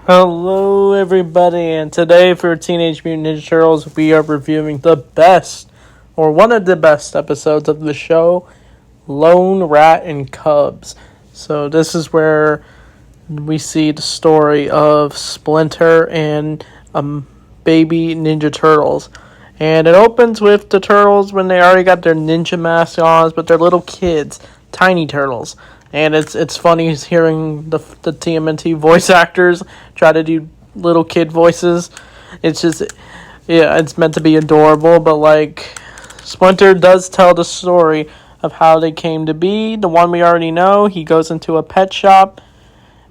Hello, everybody, and today for Teenage Mutant Ninja Turtles, we are reviewing the best, or one of the best episodes of the show, Lone Rat and Cubs. So this is where we see the story of Splinter and baby Ninja Turtles. And it opens with the turtles when they already got their ninja masks on, but they're little kids, tiny turtles. And it's funny hearing the TMNT voice actors try to do little kid voices. It's just, yeah, it's meant to be adorable, but like, Splinter does tell the story of how they came to be. The one we already know, he goes into a pet shop,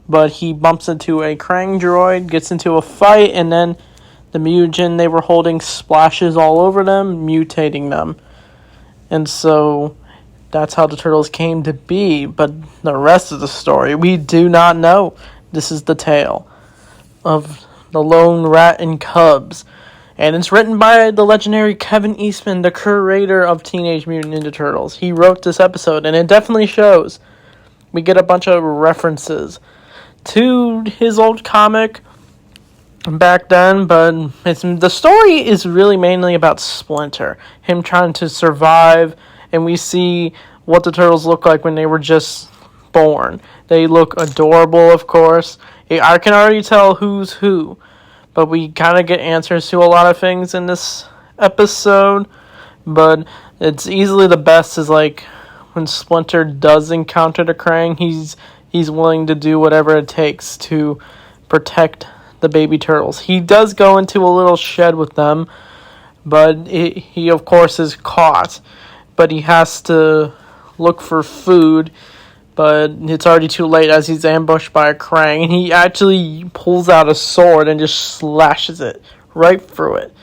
but he bumps into a Krang droid, gets into a fight, and then the mutagen they were holding splashes all over them, mutating them. And so that's how the turtles came to be, but the rest of the story, we do not know. This is the tale of the Lone Rat and Cubs. And it's written by the legendary Kevin Eastman, the creator of Teenage Mutant Ninja Turtles. He wrote this episode, and it definitely shows. We get a bunch of references to his old comic back then, but the story is really mainly about Splinter, him trying to survive, and we see what the turtles look like when they were just born. They look adorable, of course. I can already tell who's who, but we kind of get answers to a lot of things in this episode, but it's easily the best is like when Splinter does encounter the Krang, he's willing to do whatever it takes to protect the baby turtles. He does go into a little shed with them, but he of course is caught, but he has to look for food, but it's already too late as he's ambushed by a Krang, and he actually pulls out a sword and just slashes it right through it.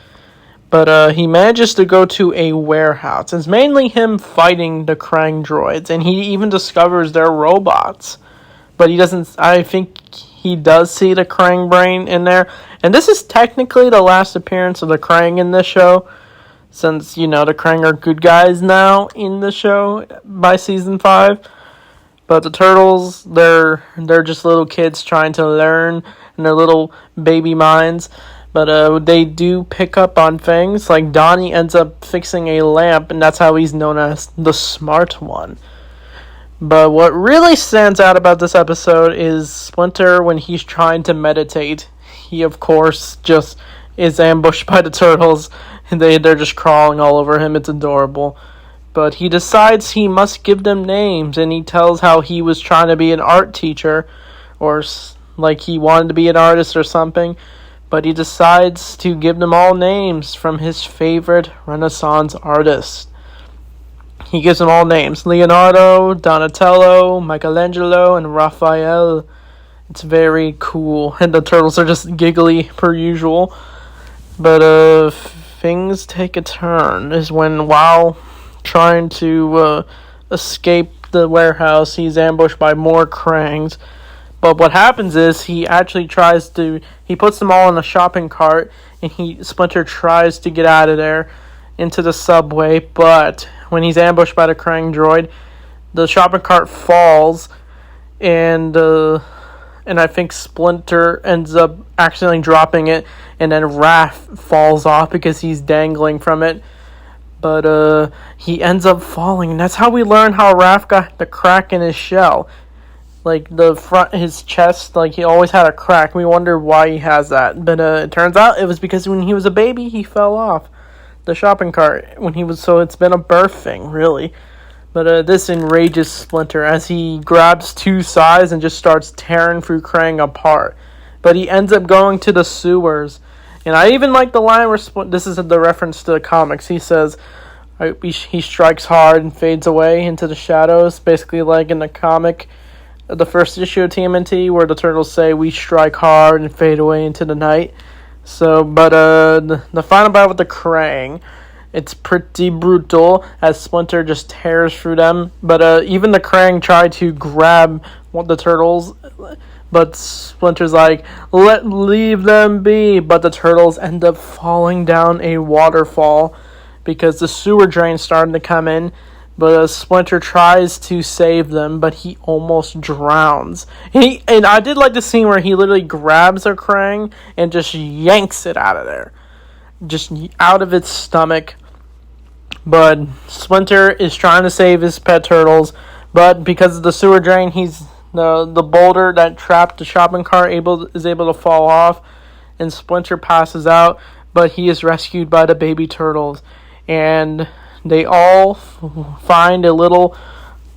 But he manages to go to a warehouse. It's mainly him fighting the Krang droids, and he even discovers they're robots. But he doesn't, I think he does see the Krang brain in there. And this is technically the last appearance of the Krang in this show, since, the Krang are good guys now in the show by season 5. But the turtles, they're just little kids trying to learn in their little baby minds. But they do pick up on things, like Donnie ends up fixing a lamp, and that's how he's known as the smart one. But what really stands out about this episode is Splinter when he's trying to meditate. He, of course, just is ambushed by the turtles, and they're just crawling all over him. It's adorable. But he decides he must give them names, and he tells how he was trying to be an art teacher, or like he wanted to be an artist or something. But he decides to give them all names from his favorite Renaissance artists. He gives them all names: Leonardo, Donatello, Michelangelo, and Raphael. It's very cool, and the turtles are just giggly per usual. But things take a turn is when, while trying to escape the warehouse, he's ambushed by more Krangs. But what happens is he actually he puts them all in a shopping cart, and Splinter tries to get out of there into the subway, but when he's ambushed by the Krang droid, the shopping cart falls, and I think Splinter ends up accidentally dropping it, and then Raph falls off because he's dangling from it. But he ends up falling, and that's how we learn how Raph got the crack in his shell. Like, the front, his chest, like, he always had a crack. We wonder why he has that. But it turns out it was because when he was a baby, he fell off the shopping cart so it's been a birth thing, really. But this enrages Splinter as he grabs two sides and just starts tearing through Krang apart. But he ends up going to the sewers. And I even like the line where this is the reference to the comics. He says he strikes hard and fades away into the shadows, basically like in the comic, the first issue of TMNT, where the turtles say we strike hard and fade away into the night. So, but the final battle with the Krang, it's pretty brutal as Splinter just tears through them. But even the Krang try to grab the turtles, but Splinter's like, leave them be. But the turtles end up falling down a waterfall because the sewer drain started to come in. But Splinter tries to save them, but he almost drowns. And I did like the scene where he literally grabs a Krang and just yanks it out of there. Just out of its stomach. But Splinter is trying to save his pet turtles, but because of the sewer drain, the boulder that trapped the shopping cart is able to fall off, and Splinter passes out, but he is rescued by the baby turtles, and they all find a little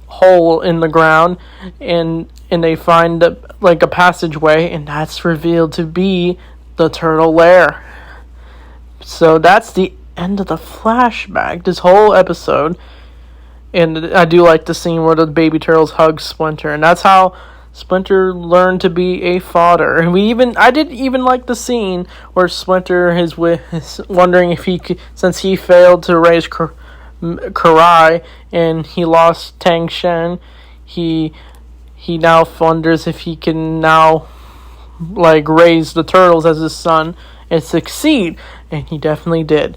hole in the ground, and they find a passageway, and that's revealed to be the turtle lair. So that's the end of the flashback, this whole episode. And I do like the scene where the baby turtles hug Splinter, and that's how Splinter learned to be a father. And I did even like the scene where Splinter is wondering if he could, since he failed to raise Karai and he lost Tang Shen, he now wonders if he can now raise the turtles as his son and succeed, and he definitely did.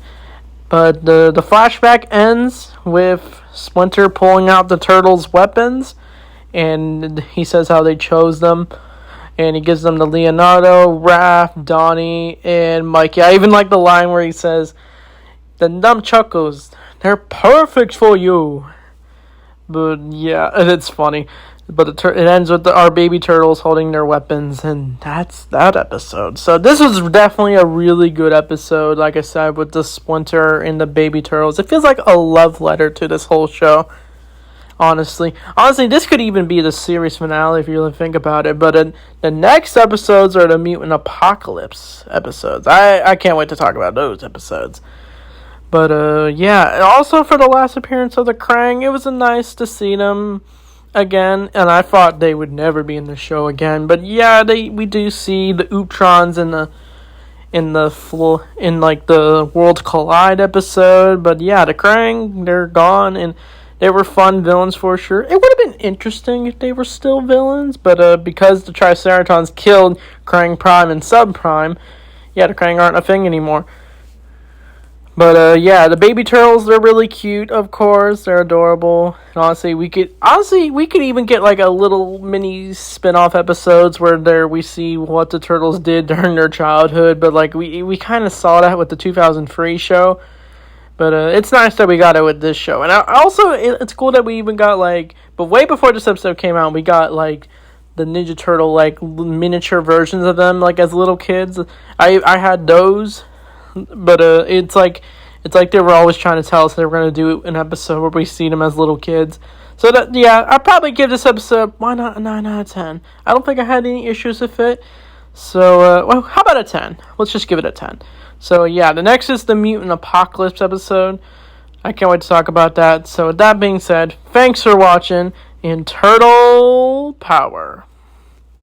But the flashback ends with Splinter pulling out the turtles' weapons, and he says how they chose them, and he gives them to Leonardo, Raph, Donnie, and Mikey. I even like the line where he says, "The nunchuckles, they're perfect for you." But yeah, it's funny. But it ends with our baby turtles holding their weapons, and that's that episode. So this was definitely a really good episode, like I said, with the Splinter and the baby turtles. It feels like a love letter to this whole show, honestly. This could even be the series finale if you really think about it. But the next episodes are the Mutant Apocalypse episodes. I can't wait to talk about those episodes. But yeah, also for the last appearance of the Krang, it was nice to see them again, and I thought they would never be in the show again. But yeah, we do see the Ootrons in the Worlds Collide episode. But yeah, the Krang, they're gone, and they were fun villains for sure. It would have been interesting if they were still villains, but because the Triceratons killed Krang Prime and Subprime, yeah, the Krang aren't a thing anymore. But yeah, the baby turtles, they're really cute, of course. They're adorable. And honestly, we could even get a little mini spin-off episodes where we see what the turtles did during their childhood. But we kind of saw that with the 2003 show. But it's nice that we got it with this show. And also, it's cool that we even got but way before this episode came out, we got the Ninja Turtle miniature versions of them as little kids. I had those. But it's like they were always trying to tell us they were going to do an episode where we see them as little kids. So that, yeah, I'd probably give this episode, why not a 9 out of 10? I don't think I had any issues with it. So, well, how about a 10? Let's just give it a 10. So yeah, the next is the Mutant Apocalypse episode. I can't wait to talk about that. So with that being said, thanks for watching, and Turtle Power.